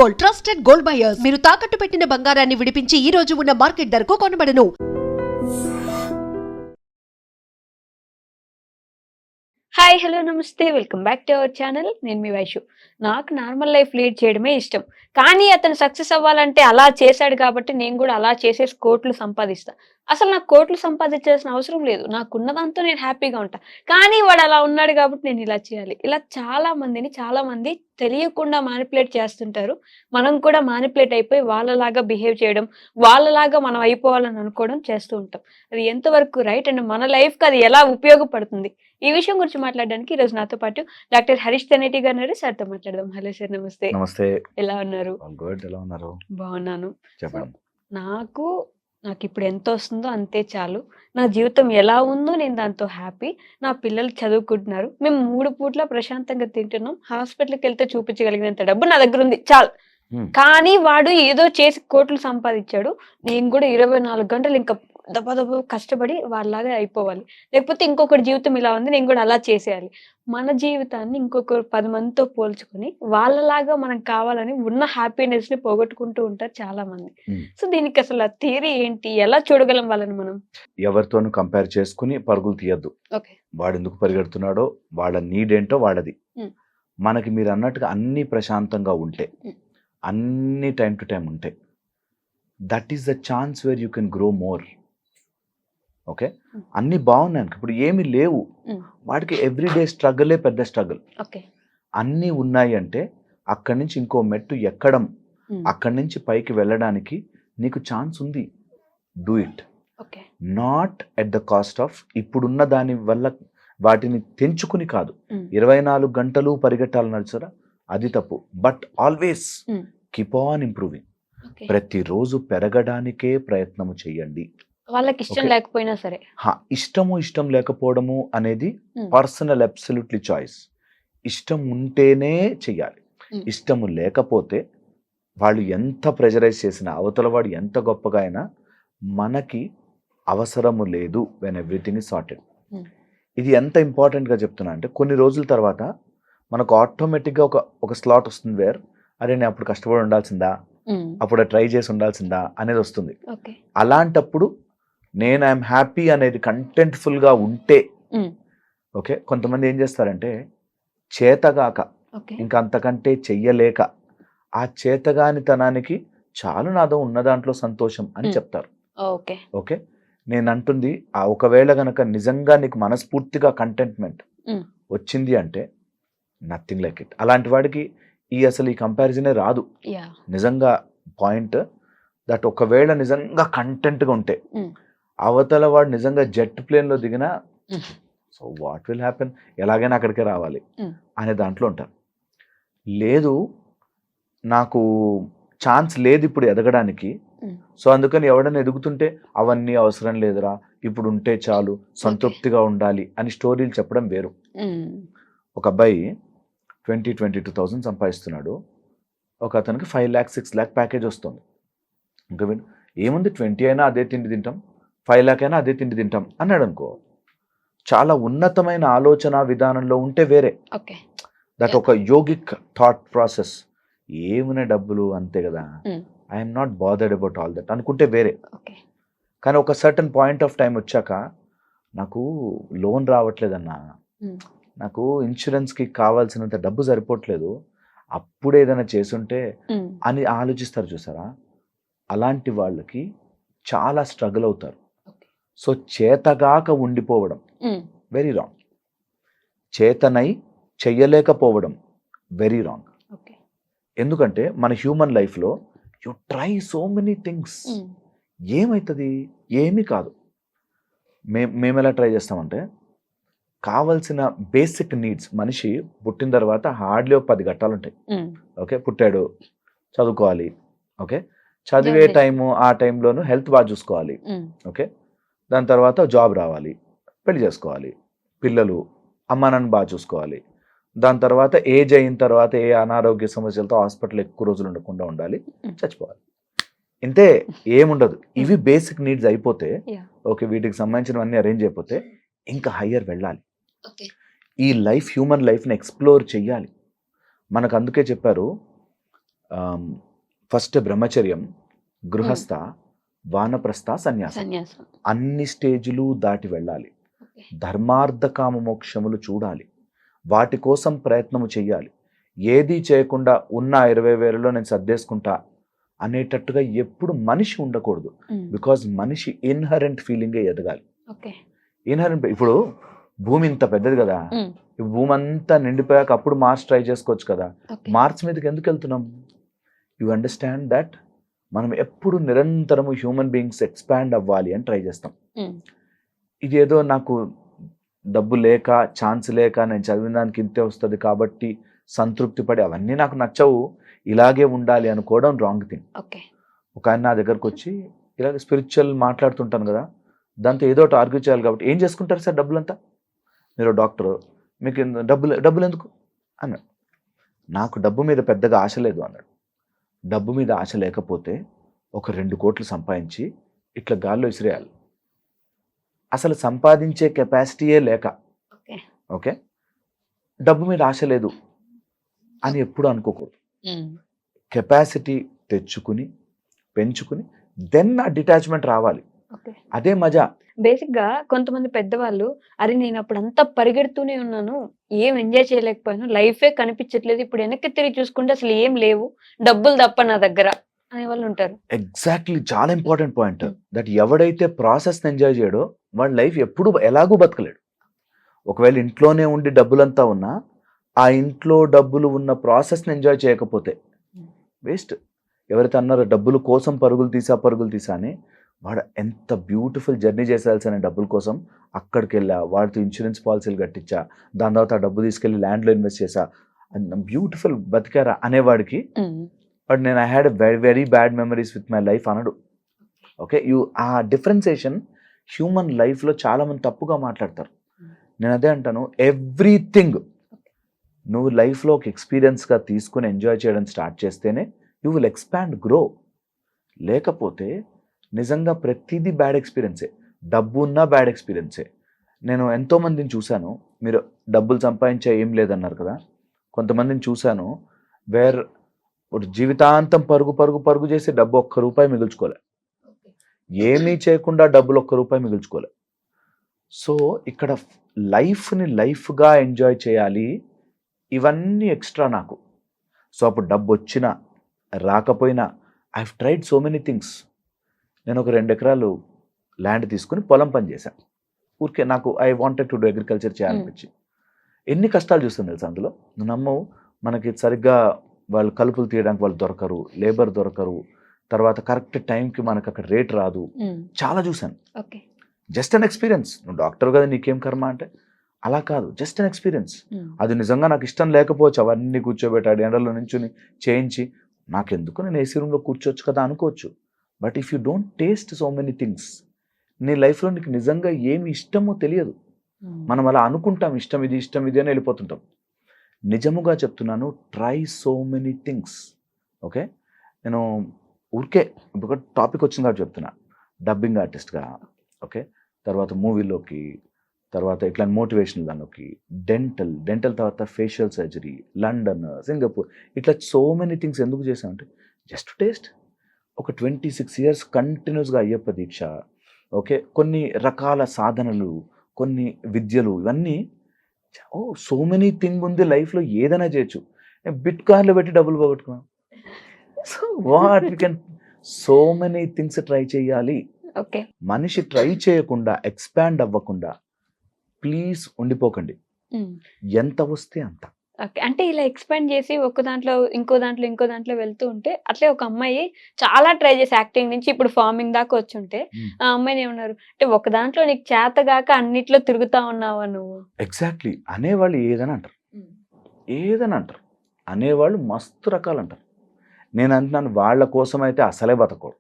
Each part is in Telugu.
Gold, trusted gold buyers. మీరు తాకట్టు పెట్టిన బంగారాన్ని విడిపించి ఈ రోజు ఉన్న మార్కెట్ ధరకు కొనబడను. హాయ్ హలో నమస్తే welcome back to our channel. నేను మీ వైషు. నాకు నార్మల్ లైఫ్ లీడ్ చేయడమే ఇష్టం. కానీ అతను సక్సెస్ అవ్వాలంటే అలా చేశాడు కాబట్టి నేను కూడా అలా చేసేసి కోట్లు సంపాదిస్తా. అసలు నాకు కోట్లు సంపాదించాల్సిన అవసరం లేదు. నాకున్న దాంతో నేను హ్యాపీగా ఉంటా. కానీ వాడు అలా ఉన్నాడు కాబట్టి నేను ఇలా చేయాలి. ఇలా చాలా మంది తెలియకుండా మానిపులేట్ చేస్తుంటారు. మనం కూడా మానిపులేట్ అయిపోయి వాళ్ళలాగా బిహేవ్ చేయడం, వాళ్ళలాగా మనం అయిపోవాలని అనుకోవడం చేస్తూ ఉంటాం. అది ఎంతవరకు రైట్ అండ్ మన లైఫ్‌కి అది ఎలా ఉపయోగపడుతుంది? ఈ విషయం గురించి మాట్లాడడానికి ఈరోజు నాతో పాటు డాక్టర్ హరీష్ తెనేటి గారు ఉన్నారు. సార్‌తో మాట్లాడదాం. హలో సార్, నమస్తే. నమస్తే. ఎలా ఉన్నారు? గుడ్. ఎలా ఉన్నారు? బాగున్నాను. చెప్పండి. నాకిప్పుడు ఎంత వస్తుందో అంతే చాలు. నా జీవితం ఎలా ఉందో నేను దాంతో హ్యాపీ. నా పిల్లలు చదువుకుంటున్నారు. మేము 3 పూట్ల ప్రశాంతంగా తింటున్నాం. హాస్పిటల్‌కెళ్తే చూపించగలిగినంత డబ్బు నా దగ్గరుంది. చాలు. కానీ వాడు ఏదో చేసి కోట్లు సంపాదించాడు. నేను కూడా 24 గంటలు ఇంకా దబదబ కష్టపడి వాళ్ళలాగా అయిపోవాలి. లేకపోతే ఇంకొకరి జీవితం ఇలా ఉంది, నేను కూడా అలా చేసేయాలి. మన జీవితాన్ని ఇంకొక 10 మందితో పోల్చుకొని వాళ్ళలాగా మనం కావాలని ఉన్న హ్యాపీనెస్‌ని పోగొట్టుకుంటూ ఉంటారు చాలా మంది. సో దీనికి అసలు ఆ థియరీ ఏంటి? ఎలా చూడగలం వాళ్ళని మనం? ఎవరితోనూ కంపేర్ చేసుకుని పరుగులు తీయద్దు. ఓకే. వాడు ఎందుకు పరిగెడుతున్నాడో, వాళ్ళ నీడ్ ఏంటో వాళ్ళది. మనకి మీరు అన్నట్టుగా అన్ని ప్రశాంతంగా ఉంటే, అన్ని టైం టు టైం ఉంటే, that is the chance where you can grow more. Okay. అన్ని బాగున్నాయి. ఇప్పుడు ఏమీ లేవు, వాడికి ఎవ్రీడే స్ట్రగులే పెద్ద స్ట్రగుల్. ఓకే. అన్నీ ఉన్నాయి అంటే అక్కడి నుంచి ఇంకో మెట్టు ఎక్కడం, అక్కడి నుంచి పైకి వెళ్ళడానికి నీకు ఛాన్స్ ఉంది. Do it. Okay. Not at the cost of ఇప్పుడున్న దాని వల్ల వాటిని తెంచుకుని కాదు. 24 గంటలు పరిగెట్టాలని నడుచురా, అది తప్పు. But always keep on improving. ప్రతిరోజు పెరగడానికే ప్రయత్నము చేయండి. వాళ్ళకి ఇష్టం లేకపోయినా సరే. ఇష్టం లేకపోవడము అనేది పర్సనల్ అబ్సల్యూట్లీ చాయిస్. ఇష్టం ఉంటేనే చెయ్యాలి. ఇష్టము లేకపోతే వాళ్ళు ఎంత ప్రెజరైజ్ చేసినా, అవతల వాడు ఎంత గొప్పగా అయినా మనకి అవసరము లేదు వెన్ ఎవ్రీథింగ్ ఇస్ సార్టెడ్. ఇది ఎంత ఇంపార్టెంట్గా చెప్తున్నా అంటే, కొన్ని రోజుల తర్వాత మనకు ఆటోమేటిక్గా ఒక స్లాట్ వస్తుంది వేర్ అరే నేను అప్పుడు కష్టపడి ఉండాల్సిందా, అప్పుడు ట్రై చేసి ఉండాల్సిందా అనేది వస్తుంది. అలాంటప్పుడు నేను ఐఎమ్ హ్యాపీ అనేది కంటెంట్ఫుల్గా ఉంటే, ఓకే. కొంతమంది ఏం చేస్తారంటే చేతగాక, ఇంకా అంతకంటే చెయ్యలేక, ఆ చేతగానితనానికి చాలు నాదో ఉన్న దాంట్లో సంతోషం అని చెప్తారు. ఓకే. నేను అంటుంది, ఒకవేళ గనక నిజంగా నీకు మనస్ఫూర్తిగా కంటెంట్మెంట్ వచ్చింది అంటే నథింగ్ లైక్ ఇట్. అలాంటి వాడికి అసలు ఈ కంపారిజనే రాదు. నిజంగా పాయింట్ దట్ ఒకవేళ నిజంగా కంటెంట్గా ఉంటే, అవతల వాడు నిజంగా జెట్ ప్లేన్లో దిగినా సో వాట్ విల్ హ్యాపెన్, ఎలాగైనా అక్కడికే రావాలి అనే దాంట్లో ఉంటారు. లేదు, నాకు ఛాన్స్ లేదు ఇప్పుడు ఎదగడానికి, సో అందుకని ఎవడన్నా ఎదుగుతుంటే అవన్నీ అవసరం లేదురా, ఇప్పుడు ఉంటే చాలు, సంతృప్తిగా ఉండాలి అని స్టోరీలు చెప్పడం వేరు. ఒక అబ్బాయి 22,000 సంపాదిస్తున్నాడు. ఒక అతనికి 5 lakh 6 lakh ప్యాకేజ్ వస్తుంది. ఇంకా ఏముంది, 20 అయినా అదే తిండి తింటాం, 5 lakh అయినా అదే తిండి తింటాం అన్నాడు అనుకో. చాలా ఉన్నతమైన ఆలోచన విధానంలో ఉంటే వేరే. దట్ ఒక యోగిక్ థాట్ ప్రాసెస్. ఏమునే డబ్బులు అంతే కదా, I'm not bothered about all that అనుకుంటే వేరే. కానీ ఒక సర్టన్ పాయింట్ ఆఫ్ టైం వచ్చాక, నాకు లోన్ రావట్లేదన్నా, నాకు ఇన్సూరెన్స్కి కావాల్సినంత డబ్బు సరిపోవట్లేదు, అప్పుడు ఏదైనా చేసుంటే అని ఆలోచిస్తారు చూసారా. అలాంటి వాళ్ళకి చాలా స్ట్రగుల్ అవుతారు. సో చేతగాక ఉండిపోవడం వెరీ రాంగ్. చేతనై చెయ్యలేకపోవడం వెరీ రాంగ్. ఎందుకంటే మన హ్యూమన్ లైఫ్లో you try so many things, ఏమవుతుంది, ఏమీ కాదు. మేము ఎలా ట్రై చేస్తామంటే, కావలసిన బేసిక్ నీడ్స్, మనిషి పుట్టిన తర్వాత హార్డ్లీ 10 ఘట్టాలు ఉంటాయి. ఓకే. పుట్టాడు, చదువుకోవాలి, ఓకే. చదివే టైము, ఆ టైంలోనూ హెల్త్ బాగా చూసుకోవాలి, ఓకే. దాని తర్వాత జాబ్ రావాలి, పెళ్లి చేసుకోవాలి, పిల్లలు అమ్మ నాన్న బాగా చూసుకోవాలి, దాని తర్వాత ఏజ్ అయిన తర్వాత ఏ అనారోగ్య సమస్యలతో హాస్పిటల్ ఎక్కువ రోజులు ఉండకుండా ఉండాలి, చచ్చిపోవాలి. ఇంతే, ఏముండదు. ఇవి బేసిక్ నీడ్స్ అయిపోతే, ఓకే, వీటికి సంబంధించినవన్నీ అరేంజ్ అయిపోతే ఇంకా హయ్యర్ వెళ్ళాలి. ఈ లైఫ్, హ్యూమన్ లైఫ్ని ఎక్స్ప్లోర్ చెయ్యాలి. మనకు అందుకే చెప్పారు, ఫస్ట్ బ్రహ్మచర్యం, గృహస్థ, వానప్రస్థ, సన్యాసం. సన్యాసం. అన్ని స్టేజులు దాటి వెళ్ళాలి. ఓకే. ధర్మార్థ కామ మోక్షములు చూడాలి. వాటి కోసం ప్రయత్నము చెయ్యాలి. ఏదీ చేయకుండా ఉన్న 20,000లో నేను సర్దేసుకుంటా అనేటట్టుగా ఎప్పుడు మనిషి ఉండకూడదు. బికాజ్ మనిషి ఇన్హరెంట్ ఫీలింగే ఎదగాలి. ఓకే. ఇన్హరెంట్ ఇప్పుడు భూమి ఇంత పెద్దది కదా, ఈ భూమి అంతా నిండిపోయాక అప్పుడు మార్స్ ట్రై చేసుకోవచ్చు కదా. మార్స్ మీదకి ఎందుకు వెళ్తున్నాం? యు అండర్స్టాండ్ దట్ మనం ఎప్పుడు నిరంతరము హ్యూమన్ బీయింగ్స్ ఎక్స్పాండ్ అవ్వాలి అని ట్రై చేస్తాం. ఇది ఏదో నాకు డబ్బు లేక, ఛాన్స్ లేక, నేను చదివిన దానికి ఇంతే వస్తుంది కాబట్టి సంతృప్తి పడి అవన్నీ నాకు నచ్చవు, ఇలాగే ఉండాలి అనుకోవడం రాంగ్ థింగ్. ఒక ఆయన నా దగ్గరకు వచ్చి ఇలాగ స్పిరిచువల్ మాట్లాడుతుంటాను కదా, దాంతో ఏదో ఒకటి ఆర్గ్యూ చేయాలి కాబట్టి ఏం చేసుకుంటారు సార్ డబ్బులంతా? మీరు డాక్టర్, మీకు డబ్బులు ఎందుకు అన్నాడు. నాకు డబ్బు మీద పెద్దగా ఆశ లేదు అన్నాడు. డబ్బు మీద ఆశ లేకపోతే ఒక 2 కోట్లు సంపాదించి ఇట్లా గాల్లో విసిరేయాలి. అసలు సంపాదించే కెపాసిటీయే లేక, ఓకే, డబ్బు మీద ఆశ లేదు అని ఎప్పుడు అనుకోకూడదు. కెపాసిటీ తెచ్చుకుని పెంచుకుని దెన్ ఆ డిటాచ్మెంట్ రావాలి. అదే మజా. బేసిక్ గా కొంతమంది పెద్దవాళ్ళు, అరే నేను అప్పుడు అంతా పరిగెడుతూనే ఉన్నాను, ఏం ఎంజాయ్ చేయలేకపోయాను, లైఫే కనిపించట్లేదు, ఇప్పుడు వెనక్కి తిరిగి చూసుకుంటే అసలు ఏం లేవు, డబ్బులు తప్ప నా దగ్గర అనే వాళ్ళు ఉంటారు. ఎగ్జాక్ట్లీ, చాలా ఇంపార్టెంట్ పాయింట్ దట్. ఎవడైతే ప్రాసెస్ ఎంజాయ్ చేయడో వాడి లైఫ్ ఎప్పుడు ఎలాగూ బతకలేడు. ఒకవేళ ఇంట్లోనే ఉండి డబ్బులంతా ఉన్నా ఆ ఇంట్లో డబ్బులు ఉన్న ప్రాసెస్ని ఎంజాయ్ చేయకపోతే వేస్ట్. ఎవరైతే అన్నారో డబ్బుల కోసం పరుగులు తీసా అని, వాడు ఎంత బ్యూటిఫుల్ జర్నీ చేసేయాల్సిన డబ్బుల కోసం అక్కడికి వెళ్ళా, వాడితో ఇన్సూరెన్స్ పాలసీలు కట్టించా, దాని తర్వాత ఆ డబ్బు తీసుకెళ్ళి ల్యాండ్లో ఇన్వెస్ట్ చేసా, బ్యూటిఫుల్ బతికారా అనేవాడికి బట్ నేను I had very very bad memories with my life అనడు. ఓకే, ఆ డిఫరెన్సియేషన్ హ్యూమన్ లైఫ్లో చాలామంది తప్పుగా మాట్లాడతారు. నేను అదే అంటాను, ఎవ్రీథింగ్ నువ్వు లైఫ్లో ఒక ఎక్స్పీరియన్స్గా తీసుకుని ఎంజాయ్ చేయడం స్టార్ట్ చేస్తేనే యూ విల్ ఎక్స్పాండ్, గ్రో. లేకపోతే నిజంగా ప్రతిదీ బ్యాడ్ ఎక్స్పీరియన్సే. డబ్బు ఉన్నా బ్యాడ్ ఎక్స్పీరియన్సే. నేను ఎంతోమందిని చూశాను, మీరు డబ్బులు సంపాదించే ఏం లేదన్నారు కదా, కొంతమందిని చూశాను వేర్ జీవితాంతం పరుగు చేసి డబ్బు ₹1 మిగుల్చుకోలే, ఏమీ చేయకుండా డబ్బులు ₹1 మిగుల్చుకోలే. సో ఇక్కడ లైఫ్ని లైఫ్గా ఎంజాయ్ చేయాలి, ఇవన్నీ ఎక్స్ట్రా నాకు. సో అప్పుడు డబ్బు వచ్చినా రాకపోయినా I have tried so many things. నేను ఒక 2 ఎకరాలు ల్యాండ్ తీసుకుని పొలం పని చేశాను. ఊరికే నాకు I wanted to do agriculture చేయాలనిపించి. ఎన్ని కష్టాలు చూస్తుంది తెలుసు అందులో. నువ్వు నమ్మవు, మనకి సరిగ్గా వాళ్ళు కలుపులు తీయడానికి వాళ్ళు దొరకరు, లేబర్ దొరకరు, తర్వాత కరెక్ట్ టైంకి మనకు అక్కడ రేట్ రాదు, చాలా చూశాను. Just an experience. నువ్వు డాక్టర్ కదా నీకేం కర్మ అంటే అలా కాదు, జస్ట్ అన్ ఎక్స్పీరియన్స్. అది నిజంగా నాకు ఇష్టం లేకపోవచ్చు, అవన్నీ కూర్చోబెట్టాడు ఎండలో నుంచుని చేయించి, నాకెందుకు, నేను ఏసీ రూమ్లో కూర్చోవచ్చు కదా అనుకోవచ్చు. But if you don't taste so many things, నీ లైఫ్లో నీకు నిజంగా ఏమి ఇష్టమో తెలియదు. మనం అలా అనుకుంటాం, ఇష్టం ఇది అని వెళ్ళిపోతుంటాం. నిజముగా చెప్తున్నాను, try so many things. Okay, నేను ఊరికే ఒక టాపిక్ వచ్చింది కాబట్టి చెప్తున్నా. డబ్బింగ్ ఆర్టిస్ట్గా, ఓకే, తర్వాత మూవీలోకి, తర్వాత ఇట్లా మోటివేషనల్ దానిలోకి, డెంటల్ తర్వాత ఫేషియల్ సర్జరీ, లండన్, సింగపూర్, ఇట్లా సో మెనీ థింగ్స్ ఎందుకు చేశామంటే జస్ట్ టేస్ట్. ఒక 26 years కంటిన్యూస్గా అయ్యప్ప దీక్ష, ఓకే, కొన్ని రకాల సాధనలు, కొన్ని విద్యలు, ఇవన్నీ సో మెనీ థింగ్ ఉంది లైఫ్లో, ఏదైనా చేయొచ్చు. బిట్ కాయిన్లో పెట్టి డబ్బులు పోగొట్టుకున్నాం. So what we can, so many things try చేయాలి. మనిషి ట్రై చేయకుండా, ఎక్స్పాండ్ అవ్వకుండా ప్లీజ్ ఉండిపోకండి. ఎంత వస్తే అంత. అంటే ఇలా ఎక్స్పాండ్ చేసి ఒక దాంట్లో ఇంకో దాంట్లో వెళ్తూ ఉంటే, అట్లే ఒక అమ్మాయి చాలా ట్రై చేసి యాక్టింగ్ నుంచి ఇప్పుడు ఫార్మింగ్ దాకా వచ్చి ఉంటే, ఆ అమ్మాయిని ఏమన్నారు అంటే, ఒక దాంట్లో నీకు చేతగాక అన్నిట్లో తిరుగుతా ఉన్నావా నువ్వు. ఎగ్జాక్ట్లీ, అనేవాళ్ళు ఏదని అంటారు, అనేవాళ్ళు మస్తు రకాలు అంటారు. నేను అంటున్నాను, వాళ్ళ కోసం అయితే అసలే బతకూడదు.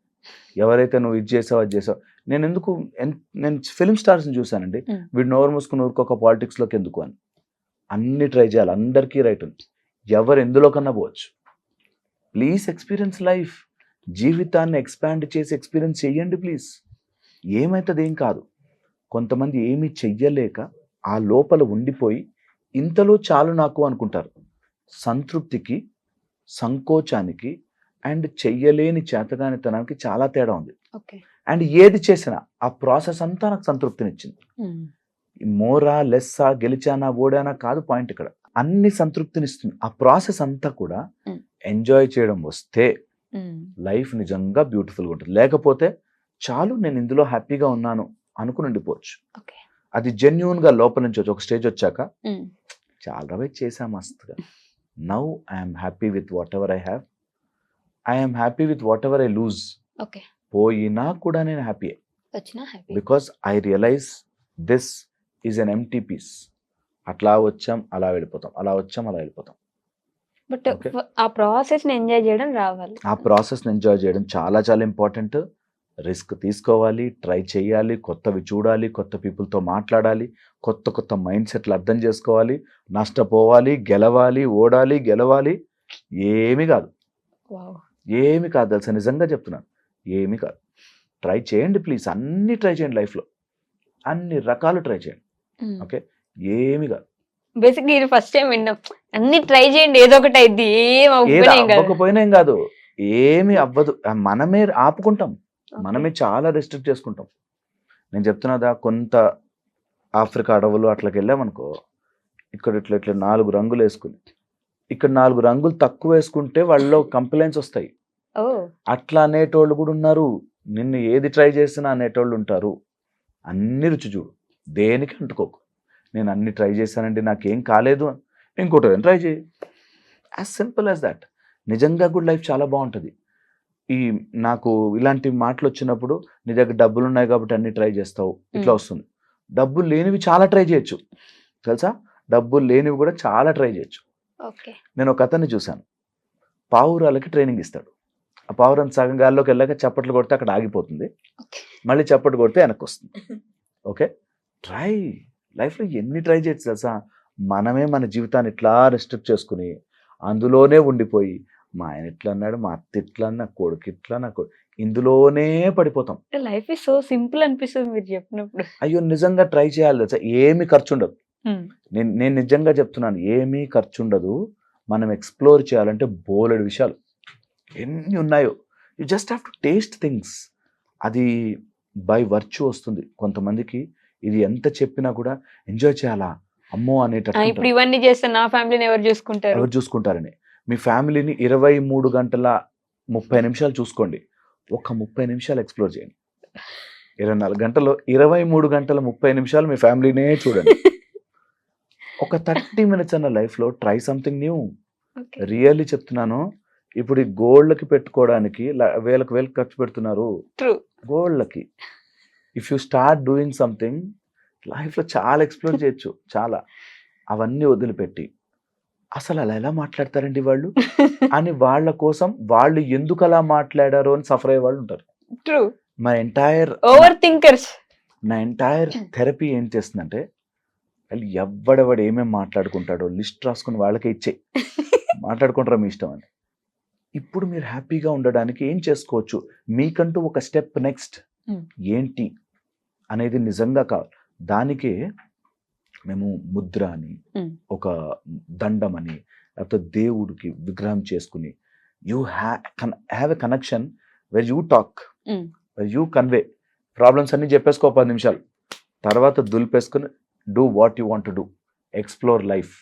ఎవరైతే నువ్వు ఇది చేసావు అది చేసావు, నేను ఫిల్మ్ స్టార్స్ని చూశానండి, వీడు నోరు మూసుకుని ఊరుకోక పాలిటిక్స్లోకి ఎందుకు అని. అన్ని ట్రై చేయాలి, అందరికీ రైట్ ఉంది, ఎవరు ఎందులో కన్నా పోవచ్చు. ప్లీజ్ ఎక్స్పీరియన్స్ లైఫ్, జీవితాన్ని ఎక్స్పాండ్ చేసి ఎక్స్పీరియన్స్ చెయ్యండి ప్లీజ్. ఏమవుతుంది, ఏం కాదు. కొంతమంది ఏమీ చెయ్యలేక ఆ లోపల ఉండిపోయి ఇంతలో చాలు నాకు అనుకుంటారు. సంతృప్తికి సంకోచానికి అండ్ చెయ్యలేని చేతగానితనానికి చాలా తేడా ఉంది. ఓకే. అండ్ ఏది చేసినా ఆ ప్రాసెస్ అంతా నాకు సంతృప్తినిచ్చింది. మోరా లెస్సా గెలిచానా ఓడానా కాదు పాయింట్ ఇక్కడ. అన్ని సంతృప్తినిస్తుంది. ఆ ప్రాసెస్ అంతా కూడా ఎంజాయ్ చేయడం వస్తే లైఫ్ నిజంగా బ్యూటిఫుల్గా ఉంటుంది. లేకపోతే చాలు నేను ఇందులో హ్యాపీగా ఉన్నాను అనుకుని ఉండిపోవచ్చు. ఓకే. అది జెన్యూన్ గా లోపల నుంచి ఒక స్టేజ్ వచ్చాక చాలా రవై చేసా మస్తుగా. Now I'm happy with whatever I have. I'm happy with whatever I lose. Okay. పోయినా కూడా నేను హ్యాపీ వచ్చినా happy. Because I realize this is an empty piece. అట్లా వచ్చాం అలా వెళ్ళిపోతాం, అలా వచ్చాం అలా వెళ్ళిపోతాం. బట్ ఆ ప్రాసెస్ ని ఎంజాయ్ చేయడం రావాలి. ఆ ప్రాసెస్ ని ఎంజాయ్ చేయడం చాలా చాలా ఇంపార్టెంట్. రిస్క్ తీసుకోవాలి, ట్రై చేయాలి, కొత్తవి చూడాలి, కొత్త పీపుల్తో మాట్లాడాలి, కొత్త కొత్త మైండ్ సెట్లు అర్థం చేసుకోవాలి, నష్టపోవాలి, గెలవాలి, ఓడాలి, గెలవాలి. ఏమీ కాదు, ఏమి కాదు తెలుసా, నిజంగా చెప్తున్నాను, ఏమీ కాదు. ట్రై చేయండి ప్లీజ్, అన్ని ట్రై చేయండి లైఫ్లో, అన్ని రకాలు ట్రై చేయండి. ఓకే, ఏమి కాదు. బేసిక్గా ఇది ఫస్ట్ టైం విన్నాం. అన్ని ట్రై చేయండి, ఏదో ఒకటి అయింది, అవ్వకపోయినా ఏం కాదు, ఏమి అవ్వదు. మనమే ఆపుకుంటాం, మనమే చాలా రెస్ట్రిక్ట్ చేసుకుంటాం. నేను చెప్తున్నదా, కొంత ఆఫ్రికా అడవులు అట్లకి వెళ్ళామనుకో, ఇక్కడ ఇట్లా ఇట్లా 4 రంగులు వేసుకుని ఇక్కడ 4 రంగులు తక్కువ వేసుకుంటే వాళ్ళలో కంప్లైంట్స్ వస్తాయి. అట్లా అనేటోళ్ళు కూడా ఉన్నారు. నిన్ను ఏది ట్రై చేసినా అనేటోళ్ళు ఉంటారు. అన్ని రుచి చూడు, దేనికి అంటుకోకు. నేను అన్ని ట్రై చేశానండి నాకేం కాలేదు, ఇంకోటి ట్రై చేయి. As simple as that. నిజంగా కూడా లైఫ్ చాలా బాగుంటుంది. ఈ నాకు ఇలాంటి మాటలు వచ్చినప్పుడు, నీ దగ్గర డబ్బులు ఉన్నాయి కాబట్టి అన్ని ట్రై చేస్తావు, ఇట్లా వస్తుంది. డబ్బులు లేనివి చాలా ట్రై చేయొచ్చు తెలుసా, డబ్బులు లేనివి కూడా చాలా ట్రై చేయొచ్చు. నేను ఒక అతన్ని చూశాను, పావురాలకి ట్రైనింగ్ ఇస్తాడు. ఆ పావురం సగం గాల్లోకి వెళ్ళాక చప్పట్లు కొడితే అక్కడ ఆగిపోతుంది, మళ్ళీ చప్పట్లు కొడితే వెనక్కి వస్తుంది. Okay, try. లైఫ్లో ఎన్ని ట్రై చేయొచ్చు తెలుసా. మనమే మన జీవితాన్ని ఇట్లా రెస్ట్రిక్ట్ చేసుకుని అందులోనే ఉండిపోయి, మా ఆయన ఇట్లా అన్నాడు, మా అత్త ఇట్లా, నా కొడుకు ఇట్లా, నా కొడుకు, ఇందులోనే పడిపోతాం. లైఫ్ ఇస్ సో సింపుల్ అనిపిస్తుంది మీరు చెప్పినప్పుడు. అయ్యో నిజంగా ట్రై చేయాలి తెలుసా, ఏమీ ఖర్చు ఉండదు. నేను నిజంగా చెప్తున్నాను, ఏమీ ఖర్చు ఉండదు. మనం ఎక్స్ప్లోర్ చేయాలంటే బోలెడు విషయాలు ఎన్ని ఉన్నాయో. You just have to taste things. అది బై వర్చ్యూ వస్తుంది. కొంతమందికి ఇది ఎంత చెప్పినా కూడా ఎంజాయ్ చేయాలా అమ్మో అనేటట్టు. ఇప్పుడు ఇవన్నీ చేస్తే నా ఫ్యామిలీని ఎవరు చూసుకుంటారని. మీ ఫ్యామిలీని 23 గంటల 30 నిమిషాలు చూసుకోండి, ఒక 30 నిమిషాలు ఎక్స్ప్లోర్ చేయండి. 24 గంటల్లో 23 గంటల 30 నిమిషాలు మీ ఫ్యామిలీనే చూడండి. ఒక 30 మినిట్స్ అన్న లైఫ్లో ట్రై సంథింగ్ న్యూ. రియల్లీ చెప్తున్నాను. ఇప్పుడు ఈ గోల్డ్లకి పెట్టుకోవడానికి వేలకు ఖర్చు పెడుతున్నారు గోల్డ్లకి. If you start doing something, లైఫ్లో చాలా ఎక్స్ప్లోర్ చేయొచ్చు. చాలా అవన్నీ వదిలిపెట్టి అసలు అలా ఎలా మాట్లాడతారండి వాళ్ళు అని వాళ్ళ కోసం వాళ్ళు ఎందుకు అలా మాట్లాడారు అని సఫర్ అయ్యే వాళ్ళు ఉంటారు. నా ఎంటైర్ థెరపీ ఏం చేస్తుందంటే, వాళ్ళు ఎవడెవడు ఏమేమి మాట్లాడుకుంటాడో లిస్ట్ రాసుకుని వాళ్ళకే ఇచ్చే మాట్లాడుకుంటారా మీ ఇష్టం అని. ఇప్పుడు మీరు హ్యాపీగా ఉండడానికి ఏం చేసుకోవచ్చు, మీకంటూ ఒక స్టెప్ నెక్స్ట్ ఏంటి అనేది నిజంగా కావాలి. దానికే మేము ముద్ర అని, ఒక దండం అని, లేకపోతే దేవుడికి విగ్రహం చేసుకుని, you have a connection where you talk, where you convey. Problems అన్ని చెప్పేసుకో 10 నిమిషాలు, తర్వాత దులిపేసుకుని do what you want to do, explore life.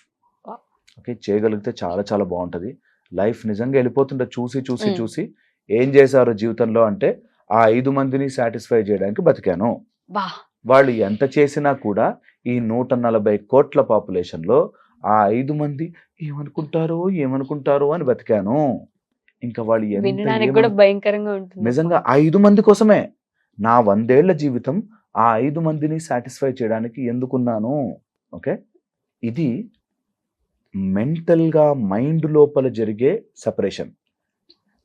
Okay, చేయగలిగితే చాలా చాలా బాగుంటుంది లైఫ్. నిజంగా వెళ్ళిపోతుంటే చూసి చూసి చూసి ఏం చేశారో జీవితంలో అంటే, ఆ 5 మందిని సాటిస్ఫై చేయడానికి బతికాను. వాళ్ళు ఎంత చేసినా కూడా ఈ 140 కోట్ల పాపులేషన్లో ఆ 5 మంది ఏమనుకుంటారో అని బతికాను. ఇంకా వాళ్ళు నిజంగా 5 మంది కోసమే నా 100 ఏళ్ల జీవితం ఆ 5 మందిని సాటిస్ఫై చేయడానికి ఎందుకున్నాను. ఓకే, ఇది మెంటల్గా మైండ్ లోపల జరిగే సెపరేషన్,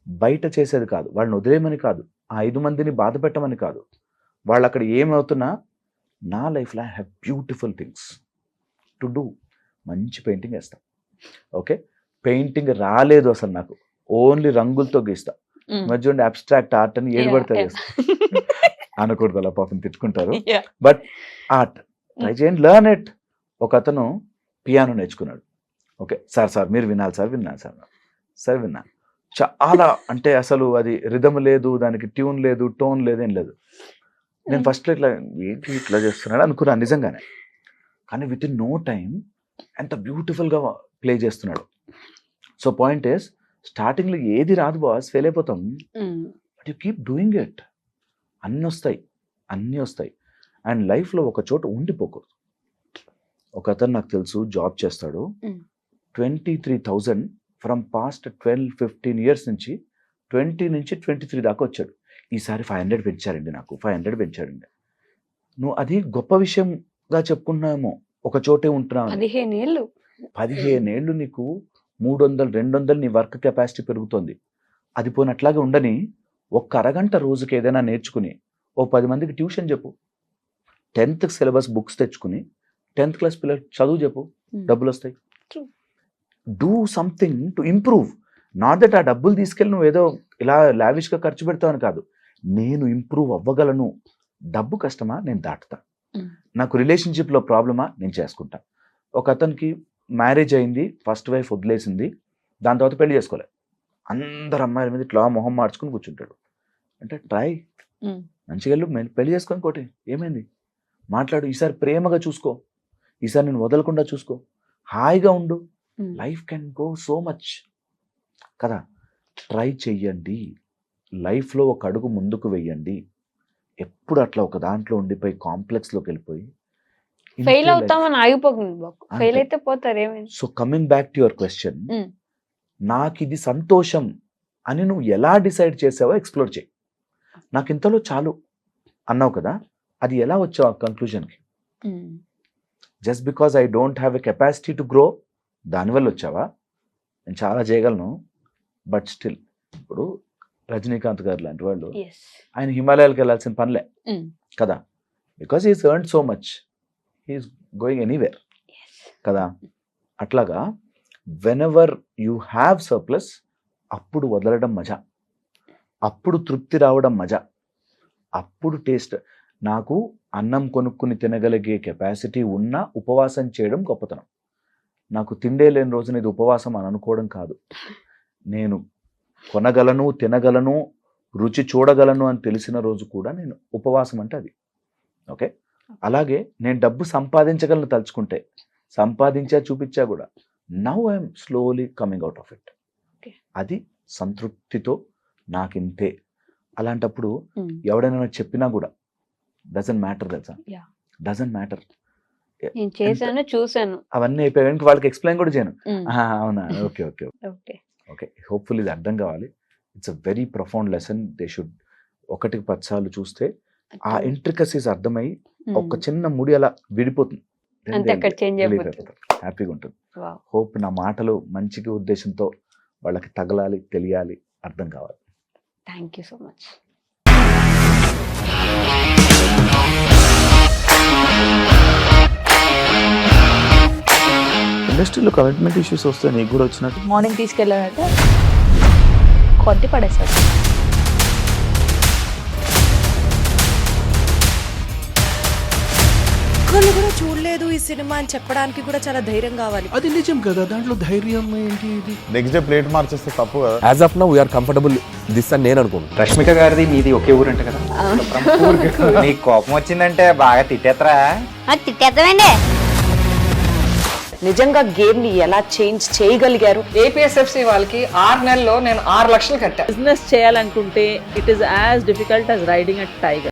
బయట చేసేది కాదు. వాళ్ళని వదిలేయమని కాదు, ఆ 5 మందిని బాధ పెట్టమని కాదు. వాళ్ళు అక్కడ ఏమవుతున్నా, నా లైఫ్లో I have beautiful things to do. మంచి పెయింటింగ్ వేస్తాం. ఓకే, పెయింటింగ్ రాలేదు అసలు నాకు, ఓన్లీ రంగులతో గీస్తా. మధ్య అబ్స్ట్రాక్ట్ ఆర్ట్ అని ఏది పడితే చేస్తా అనకూడదు, అలా పాపం తిట్టుకుంటారు. బట్ ఆర్ట్ ట్రై చేయండి, లర్న్ ఇట్. ఒక అతను పియానో నేర్చుకున్నాడు. ఓకే సార్ మీరు వినాలి సార్ సరే విన్నా. చాలా అంటే అసలు అది రిథమ్ లేదు, దానికి ట్యూన్ లేదు, టోన్ లేదు, ఏం లేదు. నేను ఫస్ట్ ఇట్లా ఏంటి ఇట్లా చేస్తున్నాడు అనుకున్నాను నిజంగానే. కానీ విత్ ఇన్ నో టైం ఎంత బ్యూటిఫుల్గా ప్లే చేస్తున్నాడు. సో పాయింట్ ఇస్, స్టార్టింగ్లో ఏది రాదు బాస్, ఫెయిల్ అయిపోతాం. But you keep doing it. అన్నీ వస్తాయి. అండ్ లైఫ్లో ఒక చోట ఉండిపోకూడదు. ఒక అతను నాకు తెలుసు, జాబ్ చేస్తాడు. 23,000 ఫ్రమ్ పాస్ట్ 12-15 ఇయర్స్ నుంచి 20 నుంచి 23 దాకా వచ్చాడు. ఈసారి 500 పెంచారండి, నాకు 500 పెంచాడండి. నువ్వు అది గొప్ప విషయంగా చెప్పుకున్నామో, ఒక చోటే ఉంటున్నావు. 15 ఏళ్ళు నీకు 300, 200 నీ వర్క్ కెపాసిటీ పెరుగుతుంది. అది పోయినట్లాగే ఉండని ఒక్క అరగంట రోజుకి ఏదైనా నేర్చుకుని ఓ 10 మందికి ట్యూషన్ చెప్పు. 10th సిలబస్ బుక్స్ తెచ్చుకుని 10th క్లాస్ పిల్లలు చదువు చెప్పు, డబ్బులు వస్తాయి. Do something to improve. Not that ఆ డబ్బులు తీసుకెళ్ళి నువ్వు ఏదో ఇలా లావిష్గా ఖర్చు పెడతావని కాదు. నేను ఇంప్రూవ్ అవ్వగలను. డబ్బు కష్టమా, నేను దాటుతా. నాకు రిలేషన్షిప్లో ప్రాబ్లమా, నేను చేసుకుంటా. ఒక అతనికి మ్యారేజ్ అయింది, ఫస్ట్ వైఫ్ వదిలేసింది, దాని తర్వాత పెళ్లి చేసుకోలేదు. అందరు అమ్మాయిల మీద ఇట్లా మొహం మార్చుకుని కూర్చుంటాడు. అంటే ట్రై, మంచిగా వెళ్ళు, పెళ్లి చేసుకొని కోటి, ఏమైంది, మాట్లాడు. ఈసారి ప్రేమగా చూసుకో, ఈసారి నేను వదలకుండా చూసుకో, హాయిగా ఉండు. Life can go so much కదా. ట్రై చెయ్యండి, లైఫ్లో ఒక అడుగు ముందుకు వెయ్యండి. ఎప్పుడు అట్లా ఒక దాంట్లో ఉండిపోయి కాంప్లెక్స్లోకి వెళ్ళిపోయి ఫెయిల్ అవుతామని ఆగిపోతుంది. ఫెయిల్ అయితే పోతారు, ఏమైంది. So coming back to your question, నాకు ఇది సంతోషం అని నువ్వు ఎలా డిసైడ్ చేసావో ఎక్స్ప్లోర్ చేయి. నాకు ఇంతలో చాలు అన్నావు కదా, అది ఎలా వచ్చావు ఆ కంక్లూజన్కి? Just because I don't have a capacity to grow, దానివల్ల వచ్చావా? నేను చాలా చేయగలను, బట్ స్టిల్. ఇప్పుడు రజనీకాంత్ గారు లాంటి వాళ్ళు, ఆయన హిమాలయాలకు వెళ్ళాల్సిన పనిలే కదా, because he's earned so much, he is going anywhere కదా. అట్లాగా వెనెవర్ యూ హ్యావ్ సర్ప్లస్, అప్పుడు వదలడం మజా, అప్పుడు తృప్తి రావడం మజా, అప్పుడు టేస్ట్. నాకు అన్నం కొనుక్కుని తినగలిగే కెపాసిటీ ఉన్నా ఉపవాసం చేయడం గొప్పతనం. నాకు తిండే లేని రోజున ఇది ఉపవాసం అని అనుకోవడం కాదు. నేను కొనగలను, తినగలను, రుచి చూడగలను అని తెలిసిన రోజు కూడా నేను ఉపవాసం అంటే అది. ఓకే, అలాగే నేను డబ్బు సంపాదించగలను తలుచుకుంటే, సంపాదించా చూపించా కూడా. Now I'm slowly coming out of it. అది సంతృప్తితో నాకింతే. అలాంటప్పుడు ఎవడైనా చెప్పినా కూడా డజంట్ మ్యాటర్, తెలుసా, డజంట్ మ్యాటర్. నేను చేశాను, చూశాను, అవన్నీ అయిపోయాక వాళ్ళకి ఎక్స్ప్లెయిన్ కూడా చేయను. అవునా, ఓకే ఓకే ఓకే. హోప్ఫుల్ ఇది అర్థం కావాలి. It's a very profound lesson. They should 1-10 సార్లు చూస్తే ఆ ఇంట్రికసీస్ అర్థమై ఒక చిన్న ముడి అలా విడిపోతుంది, హ్యాపీగా ఉంటుంది. హోప్ నా మాటలు మంచిగా ఉద్దేశంతో వాళ్ళకి తగలాలి, తెలియాలి, అర్థం కావాలి. Thank you so much. ఇండస్ట్రీలో కమిట్మెంట్ ఇష్యూస్ వస్తే నీకు కూడా వచ్చినట్టు? మార్నింగ్ తీసుకెళ్ళాడంటే కొట్టి పడేస్తాడు. ఒక్కళ్ళు కూడా చూడలేదు ఈ సినిమా అని చెప్పడానికి కూడా చాలా ధైర్యం కావాలి. అది నిజం కదా, దాంట్లో ధైర్యం ఏంటి? ఇది నెక్స్ట్ డే ప్లేట్ మార్చేస్తే తప్పు కదా. As of now we're comfortable this అని నేను అనుకుంటున్నాను. రష్మిక గారిది మీది ఒకే ఊరంట కదా? నీకు కోపం వచ్చిందంటే బాగా తిట్టేత్తరా? తిట్టేద్దామండి. నిజంగా గేమ్ ని ఎలా చేంజ్ చేయగలిగారు? ఏపీఎస్ఎఫ్సి వాళ్ళకి 6 నెలల్లో నేను 6 లక్షలు కట్టా. బిజినెస్ చేయాలనుకుంటే it is as difficult as riding a tiger.